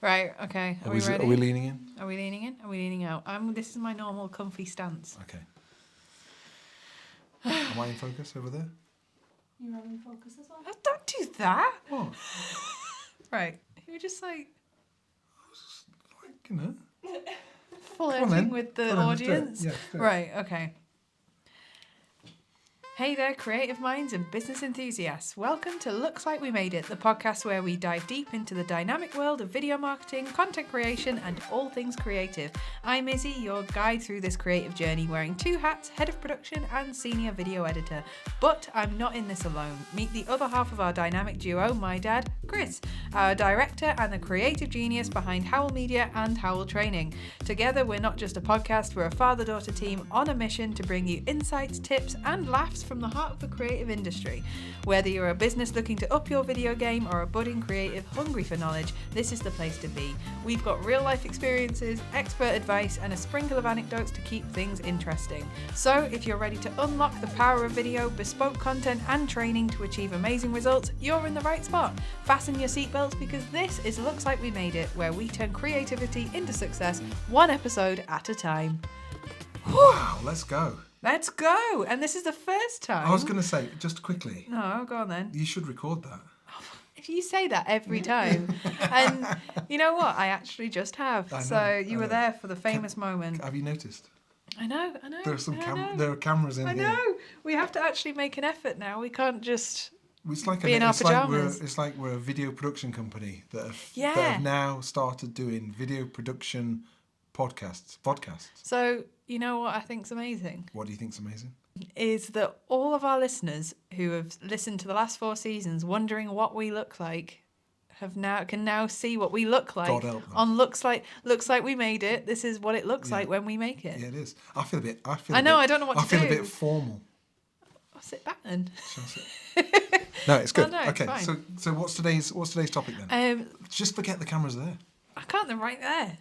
Right, okay. Are we ready? Are we leaning in? Are we leaning in? Are we leaning out? This is my normal comfy stance. Okay. Am I in focus over there? You're in focus as well. Oh, don't do that. What? Right. You were just like You know. flirting with the Come on, let's do it. audience. Yeah, do it. Right, okay. Hey there, creative minds and business enthusiasts. Welcome to Looks Like We Made It, the podcast where we dive deep into the dynamic world of video marketing, content creation, and all things creative. I'm Izzy, your guide through this creative journey, wearing two hats, head of production and senior video editor. But I'm not in this alone. Meet the other half of our dynamic duo, my dad, Chris, our director and the creative genius behind Howell Media and Howell Training. Together, we're not just a podcast, we're a father-daughter team on a mission to bring you insights, tips, and laughs from the heart of the creative industry. Whether you're a business looking to up your video game or a budding creative hungry for knowledge, this is the place to be. We've got real life experiences, expert advice, and a sprinkle of anecdotes to keep things interesting. So if you're ready to unlock the power of video, bespoke content, and training to achieve amazing results, you're in the right spot. Fasten your seatbelts because this is Looks Like We Made It, where we turn creativity into success, one episode at a time. Wow, let's go. Let's go! And this is the first time. I was going to say, just quickly, No, go on then. you should record that. If you say that every time. And you know what? I actually just have. I know, So you I were know. there for the famous moment. Have you noticed? I know. There are some I know. there are cameras in I here. know. We have to actually make an effort now. We can't just... It's like Be in our pyjamas. it's like we're a video production company that have Yeah. now started doing video production vodcasts. So, you know what I think's amazing? What do you think's amazing? Is that all of our listeners who have listened to the last 4 seasons wondering what we look like can now see what we look like God help them. on looks like we made it. This is what it looks like when we make it. Yeah, it is. I feel a bit. I don't know what to I feel a do. bit formal. I'll sit back then. Shall I sit? No, it's good. no, it's okay, fine. so what's today's topic then? Just forget the cameras there. I can't. They're right there.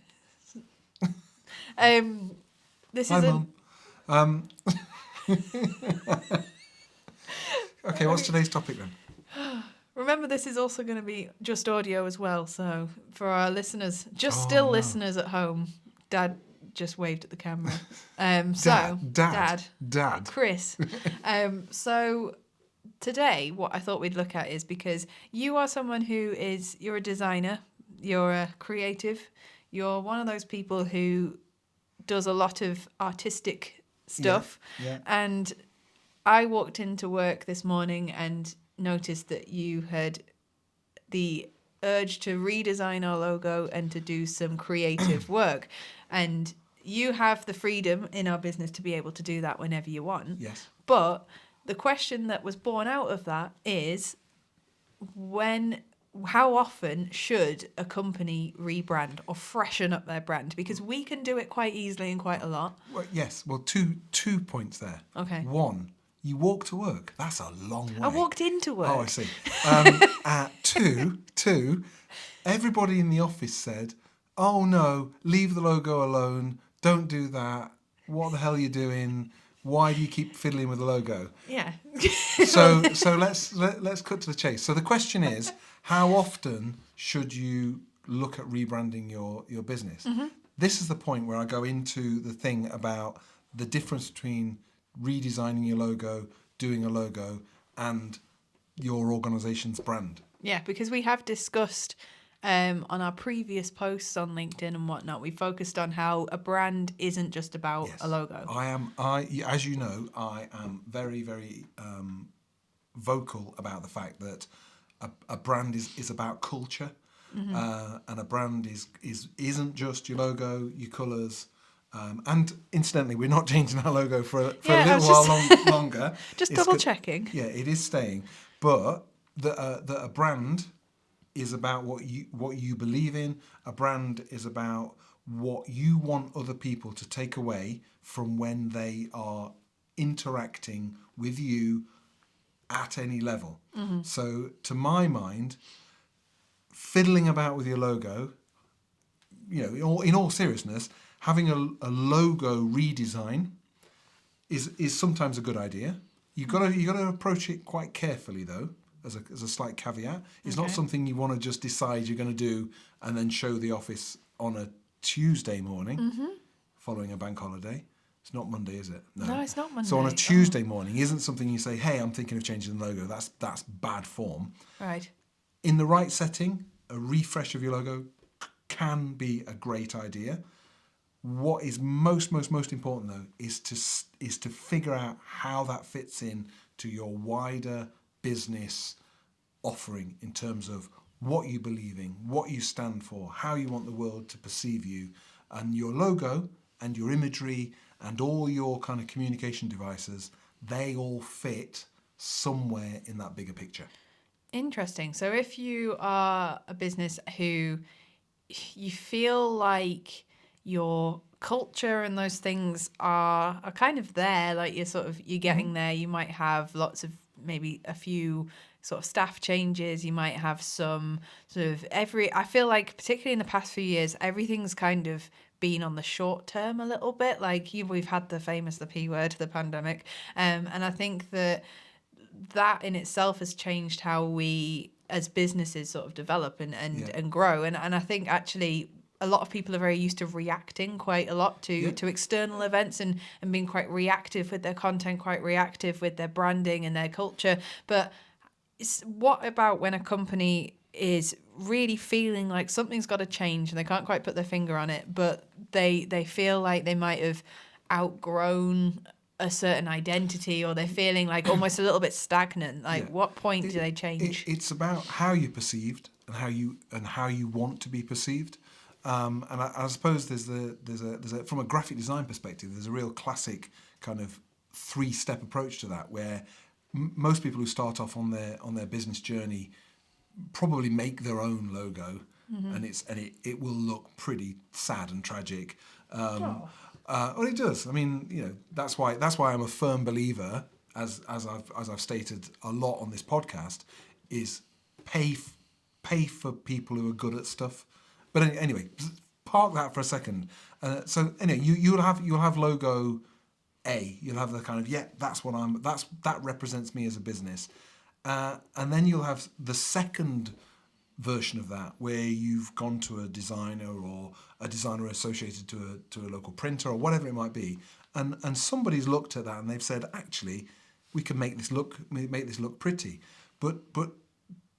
This Hi, is Mum. Okay, what's today's topic then? Remember, this is also going to be just audio as well. So for our listeners, No. listeners at home, Dad just waved at the camera. Dad. Chris. So today, what I thought we'd look at is, because you are someone you're a designer, you're a creative, you're one of those people who does a lot of artistic stuff. Yeah. And I walked into work this morning and noticed that you had the urge to redesign our logo and to do some creative work. And you have the freedom in our business to be able to do that whenever you want. Yes. But the question that was born out of that is, how often should a company rebrand or freshen up their brand? Because we can do it quite easily and quite a lot. Well, yes. Well, two points there. Okay. One, you walk to work. That's a long way. I walked into work. Oh, I see. Two, everybody in the office said, "Oh no, leave the logo alone. Don't do that. What the hell are you doing? Why do you keep fiddling with the logo?" Yeah. So let's cut to the chase. So the question is, how often should you look at rebranding your business? Mm-hmm. This is the point where I go into the thing about the difference between redesigning your logo, doing a logo, and your organization's brand. Yeah, because we have discussed on our previous posts on LinkedIn and whatnot, we focused on how a brand isn't just about a logo. As you know, I am very, very vocal about the fact that a brand is about culture, and a brand isn't just your logo, your colours. And incidentally, we're not changing our logo for a little while longer. Just It's double good- checking. Yeah, it is staying. But that a brand is about what you believe in. A brand is about what you want other people to take away from when they are interacting with you at any level. Mm-hmm. So, to my mind, fiddling about with your logo, in all seriousness, having a logo redesign is sometimes a good idea. You've got to approach it quite carefully though as a slight caveat. It's not Okay. something you want to just decide you're going to do and then show the office on a Tuesday morning following a bank holiday. It's not Monday, is it? No, it's not Monday. So on a Oh. Tuesday morning isn't something you say, hey, I'm thinking of changing the logo. That's bad form. Right. In the right setting, a refresh of your logo can be a great idea. What is most important though is to figure out how that fits in to your wider business offering in terms of what you believe in, what you stand for, how you want the world to perceive you, and your logo and your imagery and all your kind of communication devices, they all fit somewhere in that bigger picture. Interesting. So if you are a business who you feel like your culture and those things are kind of there, like you're getting there, you might have lots of, maybe a few sort of staff changes, you might have some sort of I feel like particularly in the past few years, everything's kind of been on the short term a little bit. Like we've had the P word, the pandemic, and I think that in itself has changed how we as businesses sort of develop and grow. And I think actually a lot of people are very used to reacting quite a lot to external events and being quite reactive with their content, quite reactive with their branding and their culture. But what about when a company is really feeling like something's got to change and they can't quite put their finger on it, but they feel like they might have outgrown a certain identity, or they're feeling like almost a little bit stagnant? Like, what point do they change? It's about how you're perceived and how you want to be perceived. And I suppose there's a from a graphic design perspective, there's a real classic kind of 3-step approach to that, where most people who start off on their business journey probably make their own logo, and it will look pretty sad and tragic. Well, it does. I mean, that's why I'm a firm believer, as I've stated a lot on this podcast, is pay for people who are good at stuff. But anyway, park that for a second. So anyway, you'll have logo A. You'll have the kind of that represents me as a business, and then you'll have the second version of that, where you've gone to a designer or a designer associated to a local printer or whatever it might be, and somebody's looked at that and they've said, actually, we can make this look pretty, but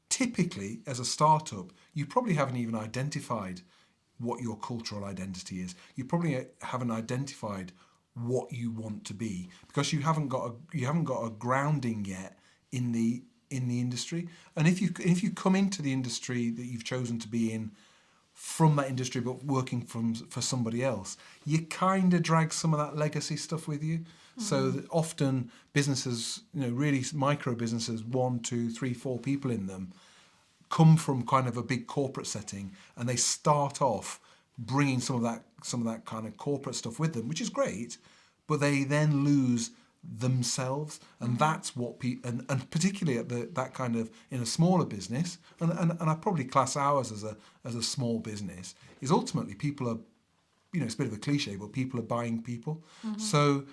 typically as a startup, you probably haven't even identified what your cultural identity is. You probably haven't identified what you want to be, because you haven't got a grounding yet in the industry. And if you come into the industry that you've chosen to be in from that industry but working for somebody else, you kind of drag some of that legacy stuff with you. So that often businesses, really micro businesses, 1, 2, 3, 4 people in them, come from kind of a big corporate setting, and they start off bringing some of that kind of corporate stuff with them, which is great, but they then lose themselves, and that's what and particularly at that kind of, in a smaller business, and I probably class ours as a small business, is ultimately people are, it's a bit of a cliche, but people are buying people. So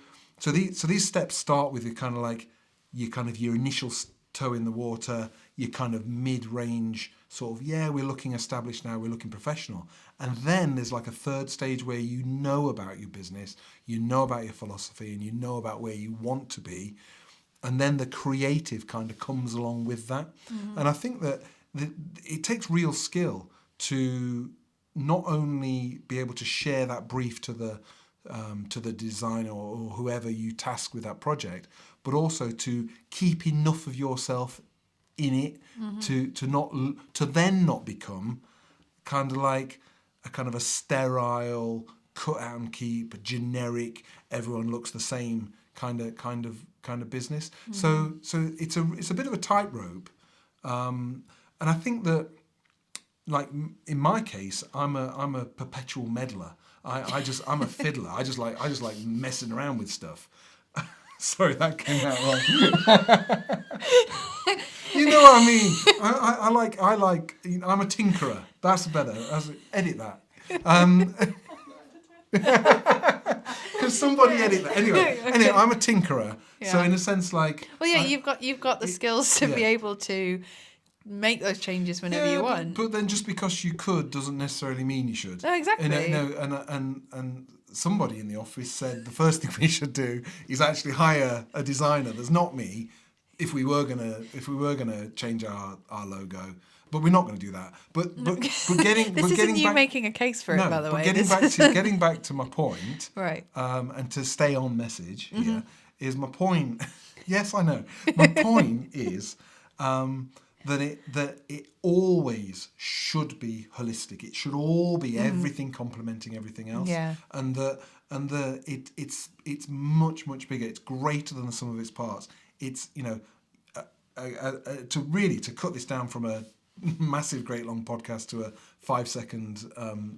these steps start with your initial toe in the water, your kind of mid-range sort of, we're looking established now, we're looking professional. And then there's like a third stage where you know about your business, you know about your philosophy, and you know about where you want to be. And then the creative kind of comes along with that. And I think that it takes real skill to not only be able to share that brief to the designer or whoever you task with that project, but also to keep enough of yourself in it to then not become kind of like a sterile, cut out and keep, generic, everyone looks the same kind of business. So it's a bit of a tightrope, and I think that, like in my case, I'm a perpetual meddler. I'm a fiddler. I just like messing around with stuff. Sorry, that came out wrong. You know what I mean? I like. I'm a tinkerer. That's better. Edit that. Because somebody edit that. Anyway, I'm a tinkerer. Yeah. So in a sense, like... Well, yeah, you've got the skills to be yeah. able to make those changes whenever you want. But then just because you could doesn't necessarily mean you should. No, exactly. And somebody in the office said the first thing we should do is actually hire a designer that's not me if we were gonna change our logo. But we're not going to do that. But getting This isn't getting you back, making a case for it, by the way. Getting back to my point, right? And to stay on message here is my point. Yes, I know. My point is that it always should be holistic. It should all be everything complementing everything else. Yeah. And it's much bigger. It's greater than the sum of its parts. It's to cut this down from a massive, great long podcast to a 5-second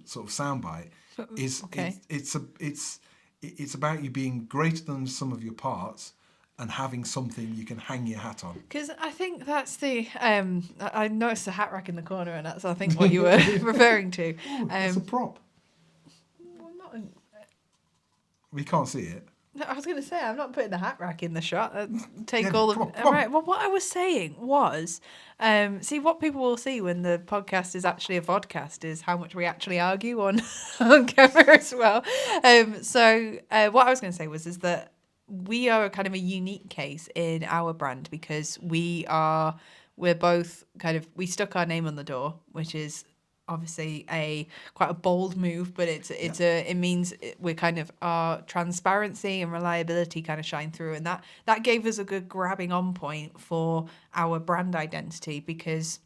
sort of soundbite is okay. It's about you being greater than the sum of your parts and having something you can hang your hat on. Because I think that's the I noticed a hat rack in the corner, and that's I think what you were referring to. Ooh, that's a prop. Well, We can't see it. No, I was going to say, I'm not putting the hat rack in the shot. Take Yeah, all of come on. Right. Well, what I was saying was, see, what people will see when the podcast is actually a vodcast is how much we actually argue on camera as well. So what I was going to say is that we are kind of a unique case in our brand because we're both we stuck our name on the door, which is obviously quite a bold move, but it means we're kind of our transparency and reliability kind of shine through, and that gave us a good grabbing on point for our brand identity because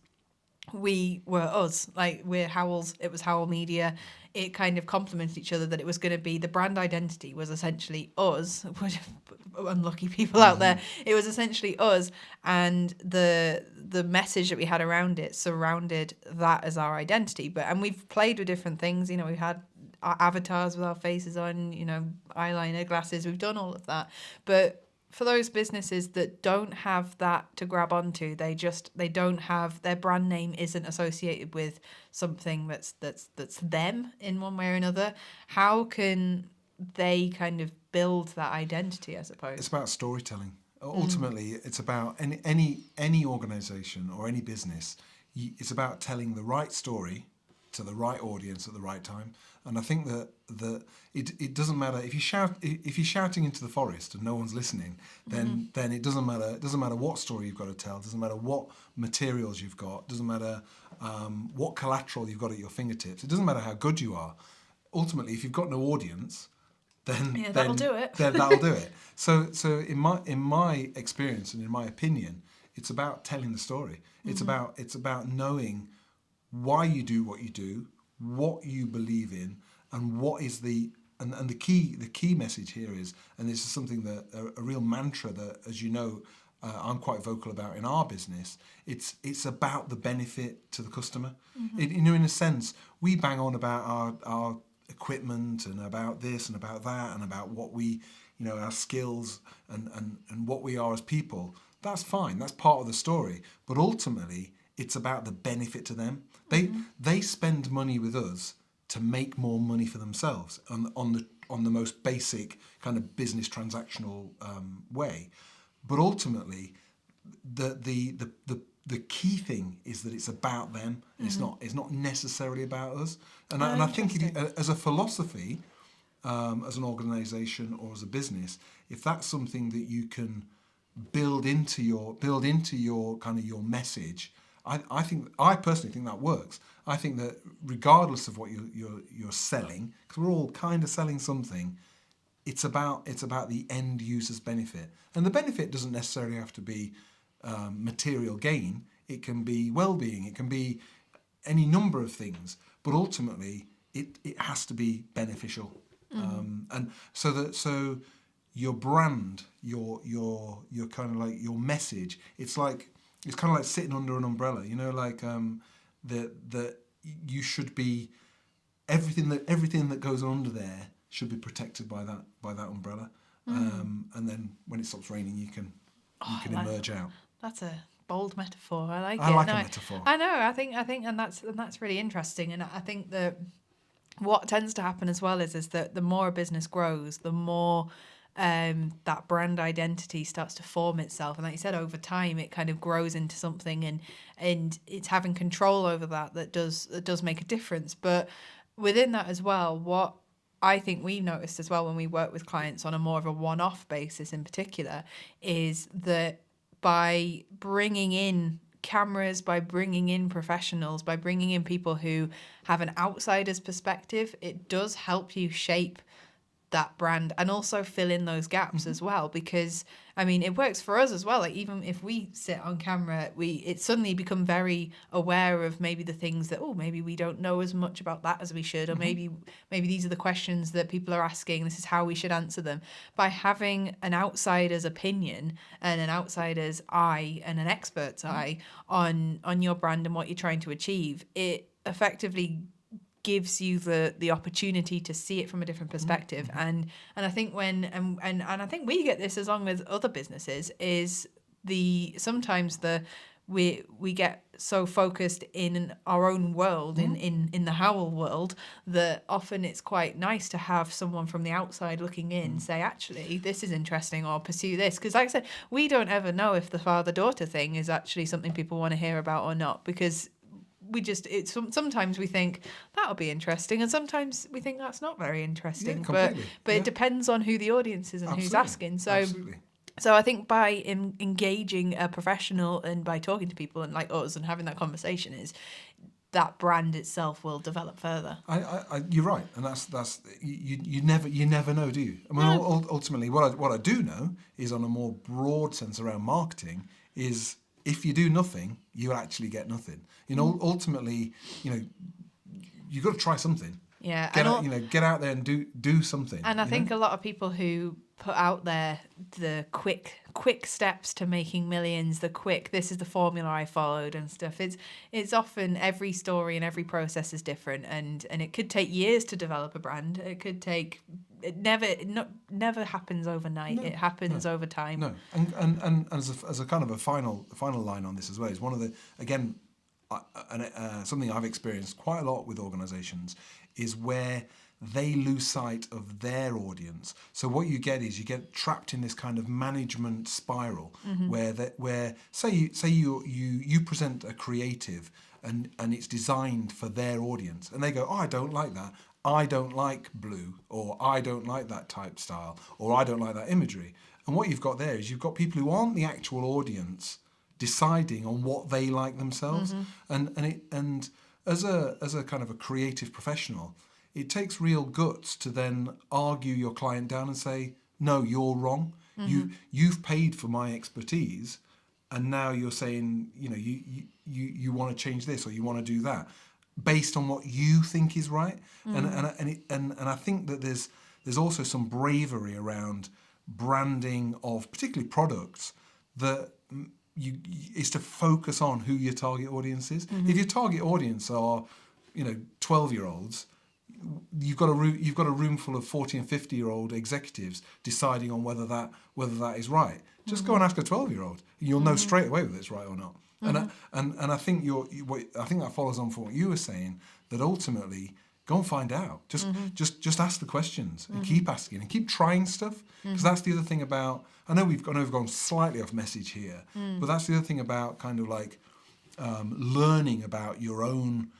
we were us, like we're Howell's, it was Howell Media. It kind of complemented each other, that it was going to be the brand identity was essentially us, unlucky people out there. It was essentially us, and the message that we had around it surrounded that as our identity. And we've played with different things. We've had our avatars with our faces on, eyeliner, glasses. We've done all of that, but for those businesses that don't have that to grab onto, they don't have, their brand name isn't associated with something that's them in one way or another. How can they kind of build that identity, I suppose? It's about storytelling. Ultimately, it's about any organization or any business. It's about telling the right story to the right audience at the right time. And I think that it doesn't matter if you're shouting into the forest and no one's listening, then it doesn't matter. It doesn't matter what story you've got to tell. It doesn't matter what materials you've got. It doesn't matter what collateral you've got at your fingertips. It doesn't matter how good you are. Ultimately, if you've got no audience, then that'll do it. Then that'll do it. So in my experience and in my opinion, it's about telling the story. It's about knowing why you do what you do, what you believe in, and what is the key message here is, and this is something that a real mantra that, as you know, I'm quite vocal about in our business. It's about the benefit to the customer. In a sense, we bang on about our equipment and about this and about that and about what we, our skills and what we are as people. That's fine. That's part of the story. But ultimately, it's about the benefit to them. They spend money with us to make more money for themselves on the most basic kind of business transactional way. But ultimately, the key thing is that it's about them. And it's not necessarily about us. And I think as a philosophy, as an organisation or as a business, if that's something that you can build into your kind of your message, I personally think that works. I think that regardless of what you're selling, because we're all kind of selling something, it's about the end user's benefit, and the benefit doesn't necessarily have to be material gain. It can be well-being. It can be any number of things, but ultimately it has to be beneficial. And so your brand, your kind of like your message, it's kind of like sitting under an umbrella, that you should be, everything that goes under there should be protected by that umbrella. And then when it stops raining, you can emerge out. That's a bold metaphor. I like it. I like a metaphor. I know. I think, and that's really interesting. And I think that what tends to happen as well is that the more a business grows, the more that brand identity starts to form itself, and like you said, over time it kind of grows into something, and it's having control over that does make a difference. But within that as well, what I think we noticed as well when we work with clients on a more of a one-off basis in particular is that by bringing in cameras, by bringing in professionals, by bringing in people who have an outsider's perspective, it does help you shape that brand and also fill in those gaps as well, because I mean it works for us as well. Like even if we sit on camera, it suddenly become very aware of maybe the things that maybe we don't know as much about that as we should, or maybe these are the questions that people are asking, this is how we should answer them. By having an outsider's opinion and an outsider's eye and an expert's eye on your brand and what you're trying to achieve, it effectively gives you the opportunity to see it from a different perspective. And I think when and I think we get this as long as other businesses is sometimes we get so focused in our own world, in the Howell world, that often it's quite nice to have someone from the outside looking in say, actually, this is interesting, or pursue this. Because like I said, we don't ever know if the father-daughter thing is actually something people want to hear about or not, because sometimes we think that'll be interesting, and sometimes we think that's not very interesting. Yeah, completely. But it depends on who the audience is and who's asking. So I think by engaging a professional and by talking to people and like us and having that conversation, is that brand itself will develop further. You're right, and that's you never know, do you? I mean, ultimately, what I do know is, on a more broad sense around marketing, is if you do nothing, you actually get nothing. Ultimately, you've got to try something. Yeah, get out there and do something. And I think a lot of people who put out there the quick steps to making millions, this is the formula I followed and stuff. It's often every story and every process is different, and it could take years to develop a brand. It never happens overnight. It happens over time. No, and as a kind of a final line on this as well, is one of the, again, something I've experienced quite a lot with organisations is where they lose sight of their audience. So what you get is you get trapped in this kind of management spiral where say you present a creative and it's designed for their audience, and they go, I don't like that. I don't like blue, or I don't like that type style, or I don't like that imagery. And what you've got there is you've got people who aren't the actual audience deciding on what they like themselves. And as a kind of a creative professional, it takes real guts to then argue your client down and say, no, you're wrong. You've paid for my expertise, and now you're saying, you want to change this, or you want to do that, based on what you think is right. And I think that there's also some bravery around branding of particularly products that is to focus on who your target audience is. If your target audience are 12-year-olds, you've got a room full of 40 and 50-year-old executives deciding on whether that is right. Just go and ask a 12-year-old. You'll know straight away whether it's right or not. And I think I think that follows on from what you were saying, that ultimately go and find out. Just ask the questions and keep asking and keep trying stuff, because that's the other thing about. I know we've gone slightly off message here, but that's the other thing about kind of like learning about your own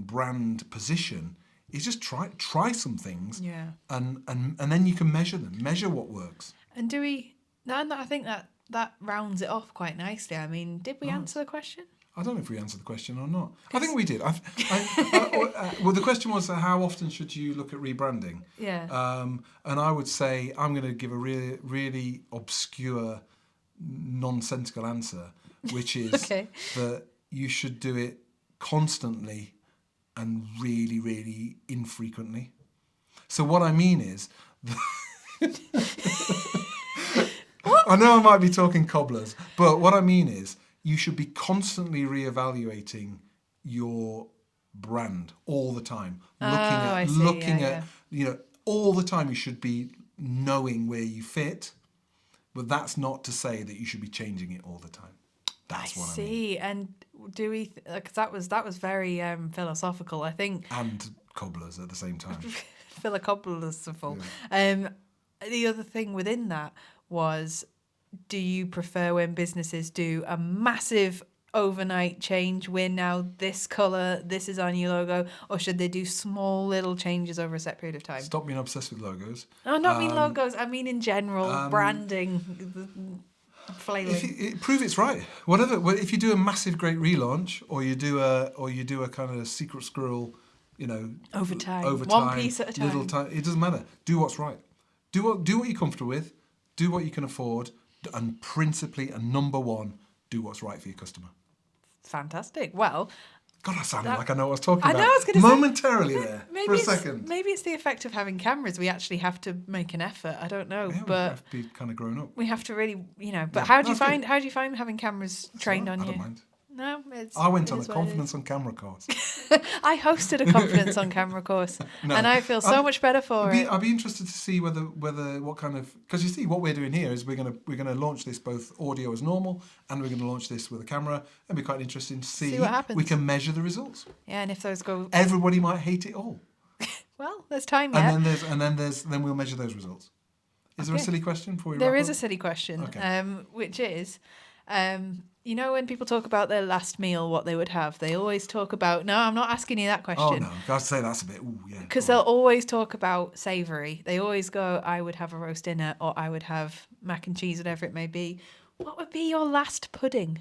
brand position. Is just try some things, and then you can measure what works. And do we? And I think that rounds it off quite nicely. I mean, did we answer the question? I don't know if we answered the question or not. I think we did. Well, the question was, how often should you look at rebranding? Yeah. And I would say, I'm going to give a really, really obscure, nonsensical answer, which is that you should do it constantly and really, really infrequently. So what I mean is... I know I might be talking cobblers, but what I mean is you should be constantly reevaluating your brand all the time. Looking at all the time you should be knowing where you fit, but that's not to say that you should be changing it all the time. That's what I mean. And do we? Because that was very philosophical. I think And cobblers at the same time. philosophical. Yeah. The other thing within that was, do you prefer when businesses do a massive overnight change? We're now this colour, this is our new logo, or should they do small little changes over a set period of time? Stop being obsessed with logos. I don't mean logos, I mean in general, branding, flailing. Prove it's right. Whatever. Well, if you do a massive, great relaunch, or you do a kind of secret squirrel, Over time. One piece at a time. Little time. It doesn't matter. Do what's right. Do what you're comfortable with. Do what you can afford, and principally, and number one, do what's right for your customer. Fantastic. Well, God, I sounded like I know what I was talking about. I know, I was going to say. Momentarily there, for a second. Maybe it's the effect of having cameras. We actually have to make an effort. I don't know, Yeah, but we have to be kind of grown up. we have to really, But Yeah, how do you that's good. find having cameras trained on I you? don't mind. No, it's. I went it on a is what it is. confidence on camera course. I hosted a confidence on camera course, No. and I feel so much better for it. I'd be interested to see whether what kind of, because you see what we're doing here is we're gonna launch this both audio as normal and we're gonna launch this with a camera. It'd be quite interesting to see what happens. We can measure the results. Yeah, and if those go Everybody might hate it all, well, there's time yet. then we'll measure those results. Is there a Okay. silly question before we There wrap is a up? silly question, Okay. which is, when people talk about their last meal, what they would have, they always talk about. No, I'm not asking you that Oh question. no, I'd say that's a bit. Ooh, yeah. Because go they'll on. always talk about savoury. They always go, I would have a roast dinner, or I would have mac and cheese, whatever it may be. What would be your last pudding?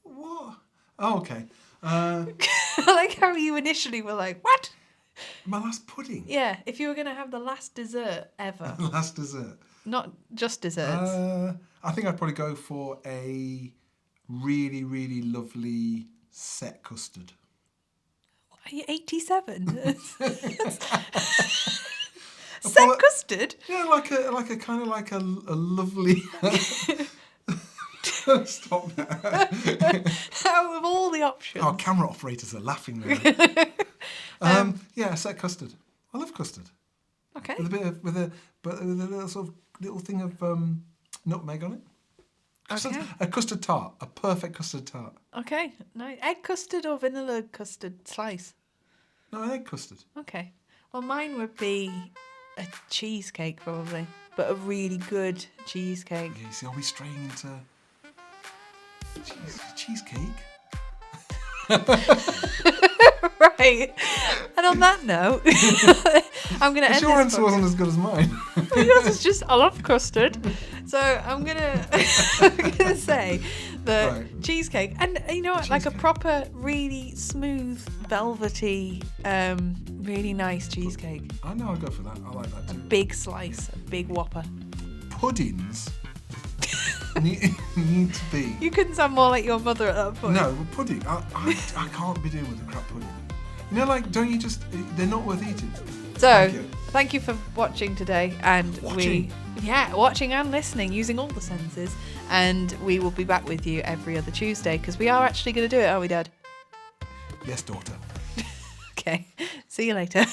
What? Oh, okay. I like how you initially were like, what? My last pudding. Yeah, if you were going to have the last dessert ever, Last dessert. not just desserts. I think I'd probably go for a really, really lovely set custard. Are you 87? Well, Set custard? Yeah, like a kind of like a lovely. Stop that! Out of all the options. Our camera operators are laughing there. Yeah, set custard. I love custard. Okay. With a little sort of little thing of nutmeg on it. Okay. A custard tart, a perfect custard tart. Okay. Nice. Egg custard or vanilla custard slice? No, an egg custard. Okay. Well, mine would be a cheesecake probably, but a really good cheesecake. Yeah, you see, are we straying into cheesecake? Right. And on that note, I'm going to end Your this answer podcast. wasn't as good as mine. Yours is just, I love custard. So I'm gonna say the Right. cheesecake, and you know what, like a Cheesecake. proper, really smooth, velvety, really nice cheesecake. I know, I'll go for that. I like that too. Big slice, a big whopper. Puddings need to be. You couldn't sound more like your mother at that point. No, pudding. I can't be doing with a crap pudding. You know, like, don't you just? They're not worth eating. So, Thank you. thank you for watching today, and Watching? watching and listening, using all the senses, and we will be back with you every other Tuesday because we are actually going to do it, aren't we, Dad? Yes, daughter. Okay. See you later.